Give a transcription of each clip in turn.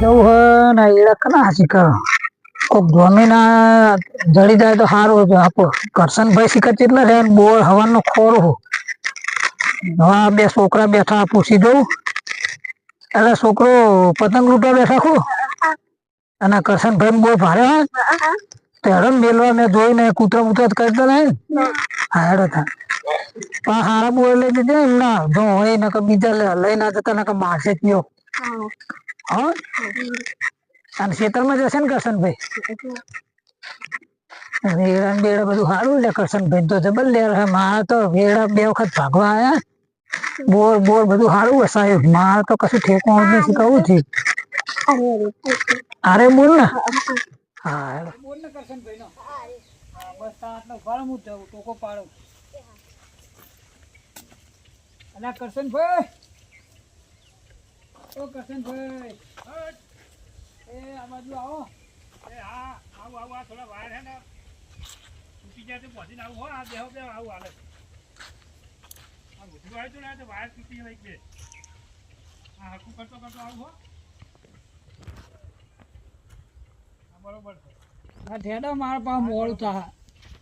જવું હોય ને એડા કના શીખર કોક જમીના જડી જાય તો સારું હતું આપો કરશનભાઈ શીખર કેટલા છે બોર હવાનો ખોરો હા બે છોકરા બેઠા પૂછી દઉં એટલે છોકરો પતંગ લૂંટવા બેઠા ખો અને કરશનભાઈ બોર ભારે તેડો મેલવા મેં જોઈને કૂતરા કૂતરા કરતા નહીં હા હેડો થાય પણ હારા બોર લઈ દીધે એમના જો હોય ને બીજા લઈ ના જતા ને મારશે કયો હા અને ખેતરમાં જશે ને કરશનભાઈ વેડા બેડા બધું સારું લે કરશનભાઈ તો જબર લે મારા તો વેડા બે વખત ભાગવા આવ્યા બોર બોર બધું સારું વસાયું મારે તો કશું ઠેકવાનું જ નથી કહું છું અરે બોલ ને હા બોલ ને કરશનભાઈ નો બસ આટલો ભાડું હું જાઉં ટોકો પાડો અલા કરશનભાઈ ઓ કરશનભાઈ એ આ બાજુ આવો એ હા આવું આવું આ થોડા વાયર હે ને તૂટી જાય તો પહોંચીને આવું હો આ બેહો બેહો આવું હાલે આ ઉઠી આવ્યું ને તો વાયર તૂટી ગઈ કે આ હકું કરતો કરતો આવું હો બરોબર છે આ ઢેડા મારા પાસે મોડું થાય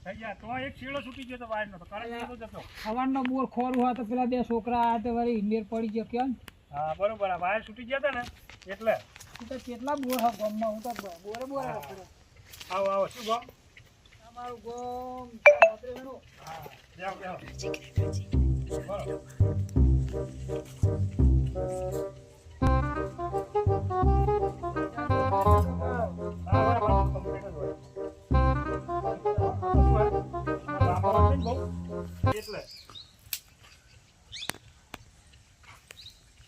થઈ ગયા તો એક શીળો છૂટી ગયો તો વાયર નો તો કરંટ જતો સવારનો બોર ખોરું હોય તો પેલા બે છોકરા આ તો વળી ઇન્ડિયર પડી ગયો કેમ હા બરોબર આ વાયર છૂટી ગયા હતા ને એટલે તો કેટલા બોર હા ગામમાં હું તો બોરે બોરે આવો આવો શું ગામ અમારું ગામ મતરેણો હા જાવ જાવ બરોબર એટલે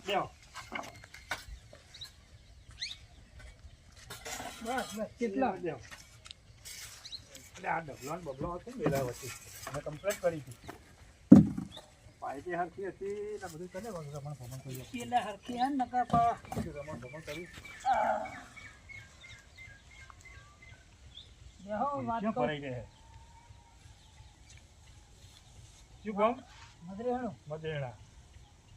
જાઓ બસ બસ કેટલા જાઓ એટલે આ ડબલો બબલો હતો મેલા વચ્ચે મેં કમ્પ્લેટ કરી હતી પાઇપે હરખી હતી ને બધું કરે રમણ ભમણ કરી એટલે હરખી હે નકા રમણ ભમણ કરી દેહો વાત કરી ગઈ શું કામ મદરેણા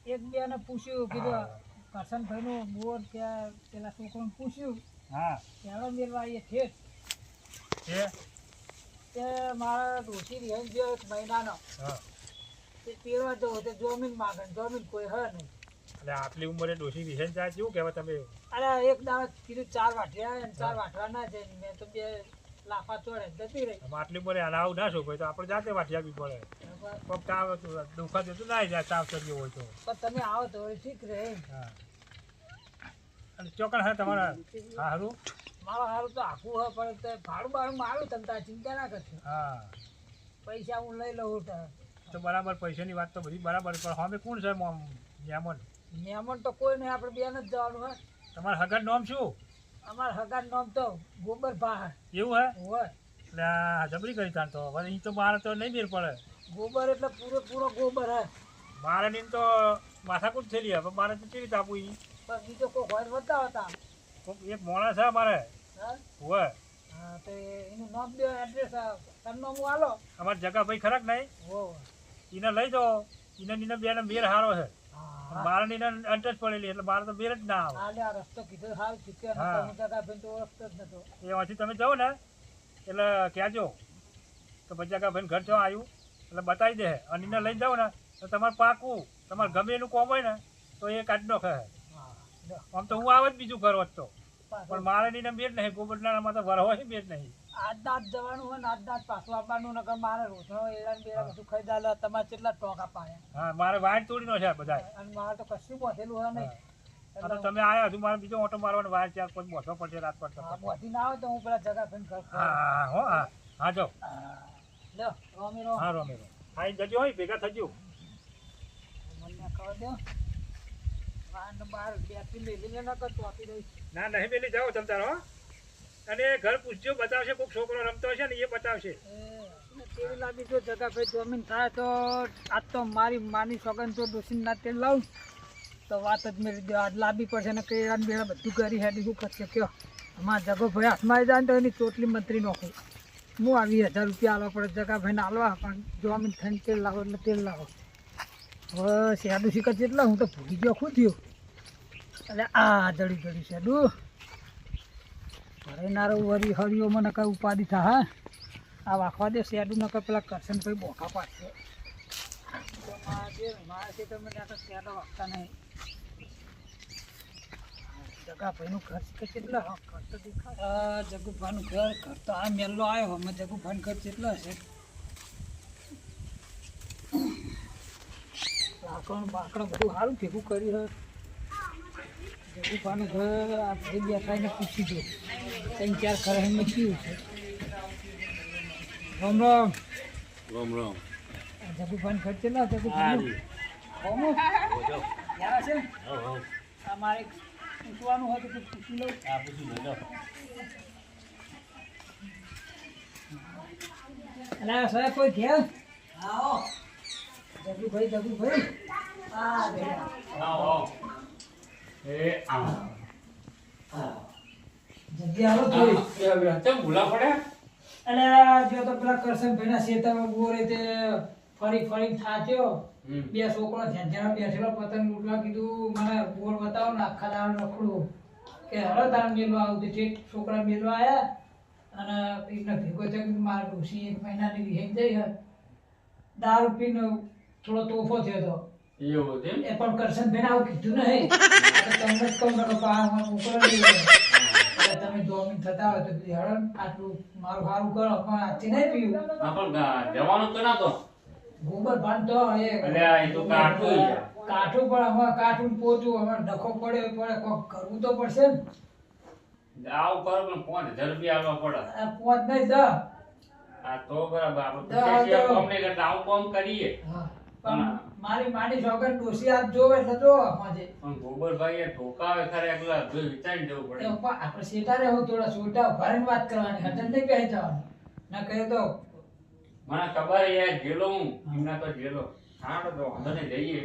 એક બે ને પૂછ્યું કીધું કરશનભાઈ નું બોર ત્યાં પેલા છોકરાને પૂછ્યું હા ત્યારે મેળવા આવીએ ઠેઠ તે મારા ડોસી રિહાઈ ગયો એક મહિનાનો તે તેરવા જવો તે જમીન માગે જમીન કોઈ હે નહીં એટલે આટલી ઉંમરે ડોસી રિહાઈ જાય કેવું કહેવાય તમે અરે એક દાડો કીધું 4 વાઠિયા અને 4 વાઠવા ના જાય મેં તો બે લાફા ચોડે જતી રહી આટલી ઉંમરે આવું ના શોખ હોય તો આપણે જાતે વાઠિયા બી પડે પગ તાવ દુખા જતું ના જાય તાવ ચડ્યો હોય તો પણ તમે આવો તો ઠીક રહે હા અને ચોકડ હા તમારા હારું મારો હારું તો આખું હોય પણ ભાડું બાળું મારું તમે તાર ચિંતા ના કરશો હા પૈસા હું લઈ લઉં તો બરાબર પૈસાની વાત તો બધી બરાબર પણ હવે કોણ છે મહેમાન મહેમાન તો કોઈ નહીં આપણે બેન જ જવાનું હોય તમારા હગાર નામ શું અમારા હગાર નામ તો ગોબર ભા એવું હે હોય એટલે આ જબરી કરી તાન તો હવે એ તો મારે તો નહીં મેર પડે ગોબર એટલે પૂરો ગોબર હે મારે ની તો માથાકૂટ થયેલી હવે મારે તો કેવી રીતે આપું પણ બીજો કોઈ હોય બતાવો તા એક માણસ છે મારે હોય હા તો એનું નામ દે એડ્રેસ સરનામું આલો અમાર જગા ભાઈ ખરાક નહીં હો એને લઈ જાઓ એને બેને મેર હારો છે મારે ને અડ્રેસ પડેલી એટલે મારે તો મેર જ ના આવે આ રસ્તો કીધો હાલ ચૂક્યો નતો જગા ભાઈ તો ઓળખતો જ નતો એ પછી તમે જાઓ ને એટલે કહેજો તો પછી જગા ભાઈ ઘર જો આવ્યું એટલે બતાવી દે અને એને લઈ જાઓ ને તો તમારે પાકું તમારે ગમે એનું કોમ હોય ને તો એ કાઢી નાખે આમ તો હું આવે જ બીજું કરો જ તો પણ મારે નીને મેર નહીં ગોબરનામાં તો વર હોય મેર નહીં આજ દાંત જવાનું હોય ને આજ દાંત પાછું આપવાનું નકર મારે રોટલો એડા બેડા બધું ખાઈ દાલે તમારે કેટલા ટોકા પાડ્યા હા મારે વાયર તોડી નો છે બધા અને મારે તો કશું બોધેલું હોય નહીં એટલે તમે આયા હજુ મારે બીજો ઓટો મારવાનો વાયર ચાર કોઈ બોધવો પડશે રાત પર બોધી ના આવે તો હું પેલા જગા ફેન કર હા હો હા જો લ્યો રોમેરો હા રોમેરો આઈ જજો હોય ભેગા થજો મને કહો દો ના નહીં પેલી જાઓ તમ તારો અને ઘર પૂછજો બતાવશે કોઈક છોકરો રમતો હશે ને એ બતાવશે તેલ લાવી જો જગા ભાઈ જમીન થાય તો આજ તો મારી માની સોગન તો ડોસીન ના તેલ લાવું તો વાત જ મેરી દો આજ લાવવી પડશે ને કેળા બેડા બધું કરી હેડી શું કરશે કયો અમારા જગો ભાઈ હાથમાં આવી જાય ને તો એની ચોટલી મંત્રી નોખું હું આવી 1000 રૂપિયા આલવા પડે જગા ભાઈને આલવા પણ જમીન થઈને તેલ લાવો એટલે તેલ લાવો હવે શેડું શીખર જેટલા હું તો ભૂલી ગયો ખુદ થયો એટલે આ જડી શેડું હરેનારો વરી હરિયો મને કઈ ઉપાધિ થાય હા આ વાખવા દે શેડું નકર પેલા કરશન ભાઈ બોખા પાડશે મારે છે તમે શેડો વાગતા નહીં જગાભાઈનું ઘર કેટલા ઘર તો દેખાય જગુભાઈનું ઘર ઘર તો આ મેલ્લો આવ્યો અમે જગુભાઈનું ઘર કેટલા હશે લાકડું બાકડું બધું સારું ભેગું કર્યું છે જગુભાઈનું ઘર આ ભાઈ બેઠા એને પૂછી દો 3-4 ઘર એમને કેવું છે રામ રામ રામ રામ જગુભાઈનું ઘર કેટલા જગુભાઈ યાર છે અમારે પૂછવાનું હતું તો પૂછી લઉં પૂછી લેજો અલા સાહેબ કોઈ ઘેર આવો જગુભાઈ આવો એ આવો જગ્યા આવો જોઈ કેમ ભૂલા પડે અને જો તો પેલા કરશનભાઈના શેતામાં બોરે તે ફરી થાચ્યો બે છોકરો ઝાઝા બેઠેલો પતંગ લૂટવા કીધું મને બોર બતાવો ને આખા દાળ રખડું કે હરો તાર મેલવા આવતી ઠીક છોકરા મેલવા આવ્યા અને એમને ભેગો થયો મારા ડોસી 1 મહિનાની વિહેજ જઈ દારૂ પીને થોડો તોફો થયો હતો એવું છે એ પણ કરશનભાઈને આવું કીધું નહીં તમને જ કહું કે છોકરો તમે 2 મિનિટ થતા હોય તો હળો આટલું મારું સારું કરો પણ આજથી નહીં પીવું પણ જવાનું તો ના તો ગોબર ભાન તો એ તો કાઠું કાઠું પણ અમારે કાઠું પોતું અમારે ડખો પડે કોક કરવું તો પડશે ને આવું કરો પણ 5000 રૂપિયા આવવા પડે આ પોત નહીં દ આ તો બરાબર આપણે કોમને કરતા આવું કામ કરીએ પણ મારી માની સોગન ડોસી આપ જોવે એટલે જો અમાજે પણ ગોબરભાઈ એ ઠોકાવે ખરે એકલા જોઈ વિચારી જવું પડે આપણે સેટારે હું થોડા છોટા ભરીને વાત કરવાની હજન નહીં બેસી જવાનું ના કહે તો મને ખબર યાર જેલો હું એમના તો જેલો હા તો વાંધો નહીં જઈએ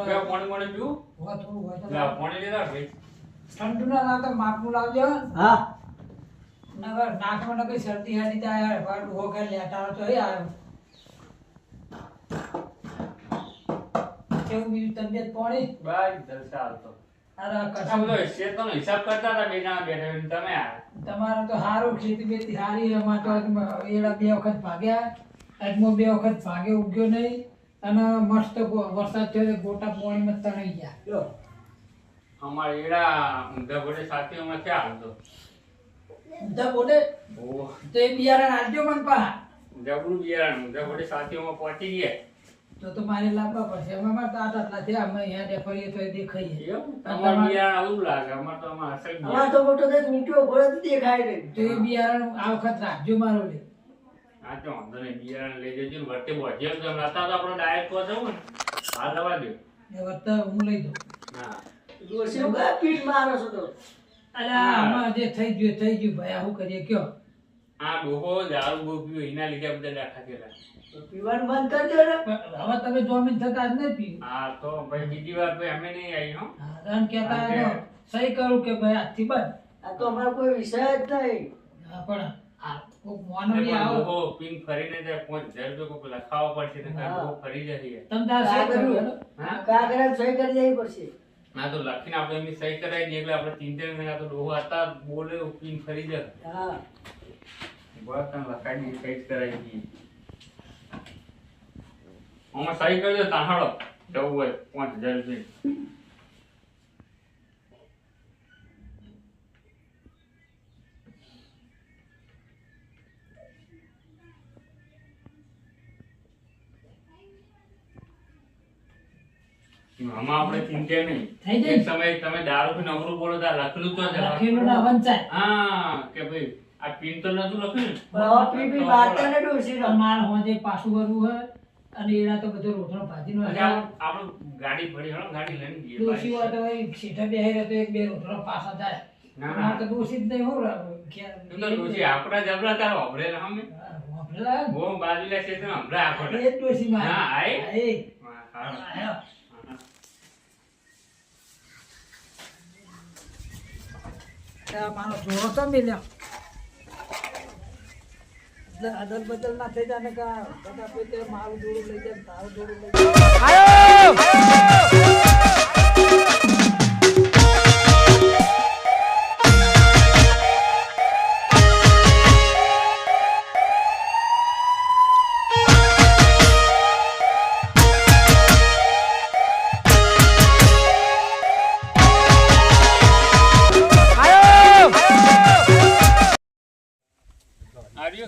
કયો પાણી પીવું થોડું હોય તો પાણી લેતા ભાઈ ઠંડુ ના લાવતો માપનું લાવજો હા નગર નાકમાં ન કઈ શરદી હાડી જાય પાડું હો કે લેટા તો એ આવ્યો કેવું બીજું તબિયત પાણી બાય જલસા હાલતો અરે આ કસમ બધો શેતોનો હિસાબ કરતા હતા બેના બેઠા તમે આ તમારે તો સારું ખેતી બેતી સારી અમાર તો એડા 2 વખત ભાગ્યા અજમો 2 વખત ભાગે ઉગ્યો નહીં અને મસ્ત વરસાદ થયો ગોટા પાણીમાં તણાઈ ગયા જો અમાર એડા ઊંધા ઘોડે સાથીઓમાં ક્યાં હાલતો ઊંધા બોલે ઓ તો એ બિયારણ આલજો મન પા જબરું બિયારણ ઊંધા ઘોડે સાથીઓમાં પહોંચી ગયા તો મારે લાવવા પડશે અમાર તો આટલા થયા અમે અહીંયા ડેફરીએ તો દેખાઈએ તમાર બિયારણ આવું લાગે અમાર તો આમાં અસલ અમાર તો મોટો દેખ મીઠો ઘોડે દેખાય રે તો એ બિયારણ આ વખત રાખજો મારો લે આ તો વાંધો નહીં બિયારણ લઈ જજો વચ્ચે બોજ્યો તો રાતા તો આપણો ડાયરેક્ટ કો જવું ને હાલ દવા દે એ વત્તા હું લઈ દઉં હા દોશી ઉગા પીઠ મારો છો તો અલ્યા આમાં જે થઈ ગયું ભાઈ આ શું કરીએ કયો આ ડોહો દારૂ બહુ પીવો એના લીધે બધા દાખા થયેલા પીવાનું બંધ કરી દો ને હવે તમે 2 મિનિટ થતા જ નહીં પીવું હા તો ભાઈ બીજી વાર ભાઈ અમે નહીં આવી હો હા કહેતા સહી કરું કે ભાઈ આજથી બંધ આ તો અમારો કોઈ વિષય જ નહીં હા પણ આ કોક મોનોલી આવો ડોહો પીન ફરીને જાય 5000 રૂપિયા કોઈ લખાવવા પડશે ને ડોહો ફરી જશે તમ તાર સહી કર્યું હા કાગળ સહી કરી દેવી પડશે ના તો લખીને આપણે એમની સહી કરાવી દઈએ એટલે આપણે 3-4 મહિના તો ડોહો હતા બોલે પીન ફરી જાય હા બસ તને લખાઈ સહી કરાવી દઈએ આમાં સહી કરી દો તાહાડો જવું હોય 5000 રૂપિયા આમાં આપણે ચિંતા નહીં થઈ જાય. એક સમય તમે દારૂ પીને નવરું બોલો તો આ લખેલું તો છે. લખેલું ના વંચાય હા કે ભાઈ આ પીન તો નતું લખ્યું ને બાપ પી વાર્તા ને ડોશી નો માર હોજે પાછું કરવું હોય અને એના તો બધો રોટલો ભાજીનો એટલે આપણે ગાડી પડી હો ગાડી લઈને જઈએ દોશી હોય તો ભાઈ સીધા બેહી રહે તો 1-2 રોટલો પાછા જાય ના, ના. ના તો દોશી જ નહીં હોર તું તો ડોશી આપણા જબરા તારો હમરે ને અમે બહુ બાજુલા છે તો હમરા આપણે એ જ દોશી માં હા, આય. એ હા, હા. આયો. આ મારો જોડો તો મિલ્યો એટલે અદલ બદલ ના થઈ જાય ને કે બધા પોતે મારું જોડું લઈ જાય તારું જોડું લઈ જાય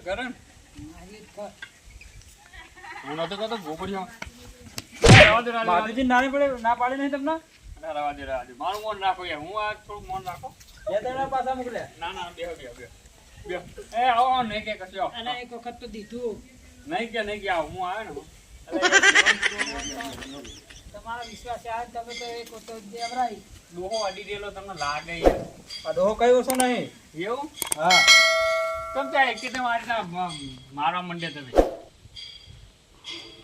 કરે ને આજે જ કર. હું નતો કહેતો ગોબડિયો રવા દે માતાજી નાની પડે ના પાડે નહીં તમને રવા દે મારું મોન રાખો યાર હું આ થોડું મોન રાખો બે ત્રણ પાછા મોકલ્યા ના બેહો એ આવો નહીં કે કશો અને એક વખત તો દીધું. નહીં કે આવો હું આવ્યો ને તમારો વિશ્વાસ આવે ને તમે તો એક વખત દેવરાઈ. ડોહો અડી ગયેલો તમને લાગે યાર આ ડોહો કઈ ઓછો નહીં એવું હા તમ ત્યાં કે તમે આ રીતના મારવા માંડે તમે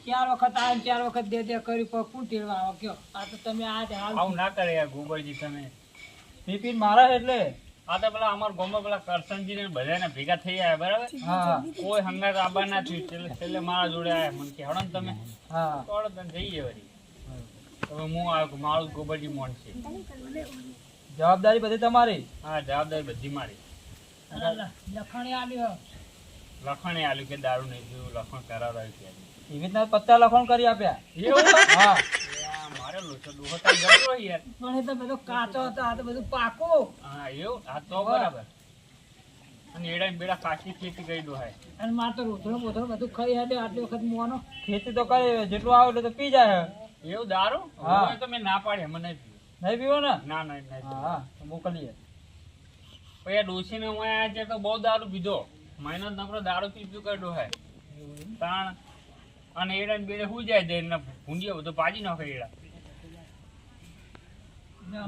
4 વખત આવે ને 4 વખત દે કરી પણ કોણ ટેડવા આવો કયો? આ તો તમે આજ હાલ આવું ના કરે યાર ગોબરજી તમે પીપી મારા એટલે આ તો પેલા અમારા ગામમાં પેલા કરશનજી ને બધાને ભેગા થઈ આવ્યા બરાબર હા કોઈ હંગાત આબા ના થયું છેલ્લે મારા જોડે આવ્યા મને કે હડો ને તમે હા તો તમે જઈએ વળી હવે હું આવ્યો મારું ગોબરજી મોન છે જવાબદારી બધી તમારી હા જવાબદારી બધી મારી લખણી આલ્યો. લખણે આલ્યું કે દારૂ નહીં પીવું લખણ કરાવડાવ્યું કે એવી રીતના 50 લખણ કરી આપ્યા એવું હા મારે લોચો ડોહો તો જતો યાર પણ એ તો બધો કાચો હતો, આ તો બધું પાકું. હા એવું હા તો બરાબર અને એડા બેડા કાચી ખેતી કરી ડોહાય અને મારે તો રોથડો બોથડો બધું ખાઈ હાડ્યો આટલી વખત મોનો. ખેતી તો કરે જેટલું આવે એટલું તો પી જાય એવું દારૂ હા. હવે તો મેં ના પાડી મને નહીં પીવું. નહીં પીવો ને ના નહીં પીવું. હા તો મોકલીએ પછી આ ડોશીને હું આયા છે તો બહુ દારૂ પીધો મહિનો નકરો દારૂ પીધું કરી ડોહાય તાણ અને એડા બેડે શું જાય દે ને ભૂંડિયો બધો પાજી નાખે એડા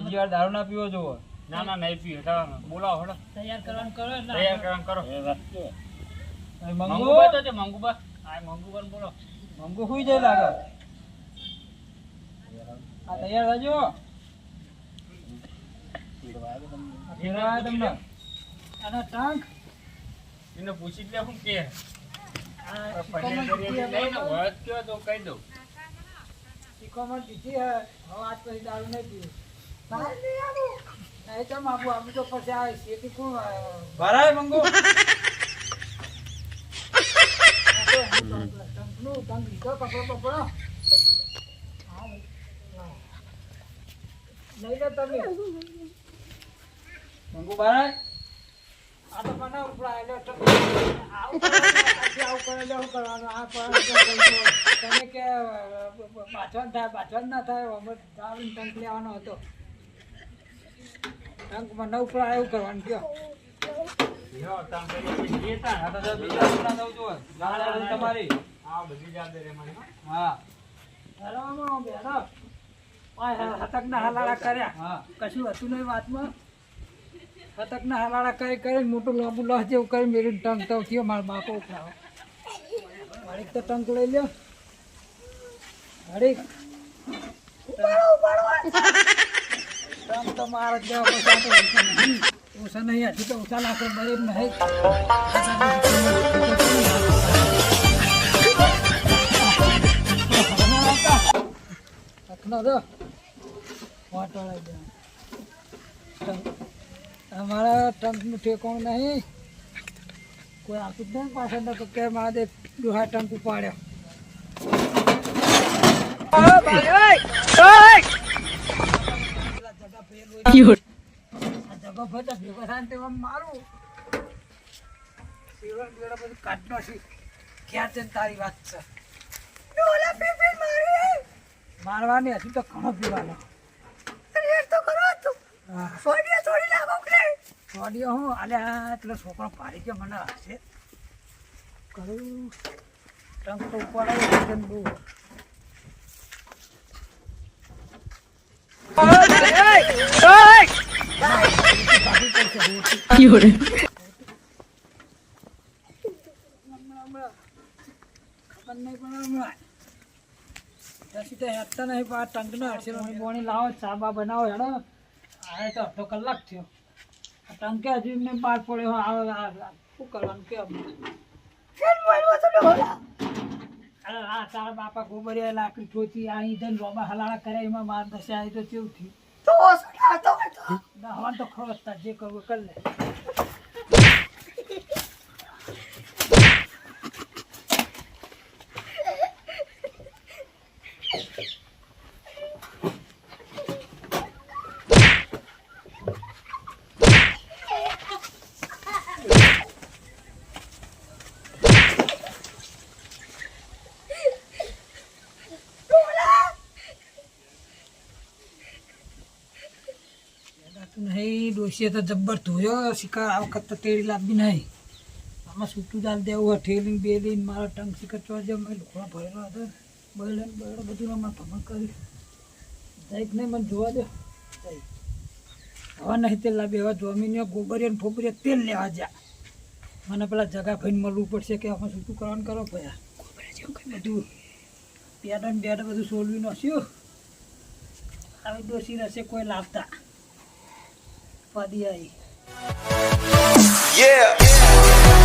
બીજી વાર દારૂ ના પીવો જોવો ના નહીં પીવે તો બોલાવો હડો તૈયાર કરવાનું કરો એટલે તૈયાર કરવાનું કરો મંગુ મંગુબા તો છે મંગુબા આ મંગુબા બોલો મંગુ સુઈ જાય લાગે આ તૈયાર થજો ફેરવાય તમને અને ટંક એને પૂછી લે શું કે આ પૈસા કરીને લઈને વળત કયો તો કહી દઉં શીખવામાં દીધી હે. હવે આજ પછી દારૂ નહીં પીવું. નહીં તો આપું આપું તો પછી આ શેતી કોણ ભરાય મંગુ ટંકનું ટંક લીધો પકડો પકડો. હા, લઈ લો તમે. મંગુ ભરાય આ તો મને ઉપડાય એટલે આવું આવું કરે એટલે શું કરવાનું? આ તમે કે બાચવાન ના થાય અમે દારૂ ટંક લેવાનો હતો. ટંક મને ઉપડાય એવું કરવાનું કયો? યો તામ કરી જે તા આ તો જો બીજા ના દઉં છું ગાળા તમારી આ બધી જવાબદારી મારી હા હેરામાં બેરો. હતકના હલાળા કર્યા. હા કશું હતું નહીં વાતમાં. હતકના હલાળા કરી મોટું લાંબુ લહ જેવું કરી મેળવી ટંક તો થયો મારા બાપો ઉપડાવો. હરેક તો ટંક લઈ લ્યો. હરેક ટંક તો મારા જ દેવા પછી આ તો ઓછા નહીં હજી તો ઓછા લાખ બરે નહીં. હકનો દો વાટોળાઈ દે. અમારા ટંકનું ઠેકોણ નહીં. કોઈ આપતું જ નહીં પાછળ તો કે મારા દે ડોહા ટંક ઉપાડ્યો. જગો ભેગો ભેગો થાય ને તેમાં મારું શિવણ બેડો બધું કાઢનો છે. ક્યાં છે ને તારી વાત છે? મારવાની હજી તો ઘણો પીવાનો. સોડિયો હું આલ્યા એટલો છોકરો પાડી કે મને હશે કરું ટંક તો ઉપાડાય બહુ. ખબર નહીં પણ હમણાં પછી તો હેઠતા નહીં પણ આ ટંકનો હશે બોણી લાવો ચાબા બનાવો હેડો. આ તો અડધો કલાક થયો. આ ટંકે હજુ એમને બહાર પડ્યો આવે શું કરવાનું કે હા તારા બાપા ગોબરિયા લાકડી ઠોચી અહીં જઈને રોબા હલાળા કરે એમાં માર દશા આવી તો કેવું થયું? હવા તો ખબર જે કરવું કરી લે. થતું નહીં. ડોશીએ તો જબ્બર ધોયો શિકાર આ વખત તો તેડી લાવી નહીં. આમાં છૂટું ચાલ દેવું ઠેલીને બેલીને મારા ટંગ શિકાર ચોજો મેં લુકડો ભરેલો હતો બળે બધું અમારે ભમણ કર્યું જઈક નહીં મને જોવા દો જઈ હવે નહીં તેલ લાવી હવે જમીને ગોબરિયા ને ફોબરિયા તેલ લેવા જા મને પેલા જગા ભાઈને મળવું પડશે કે આમાં છૂટું કરવાનું કરો ભયા ગોબરિયા જેવું કંઈ બધું બેડ બેડ બધું સોલવી નાખ્યું આવી ડોસી રહેશે કોઈ લાવતા પદી આવી Yeah.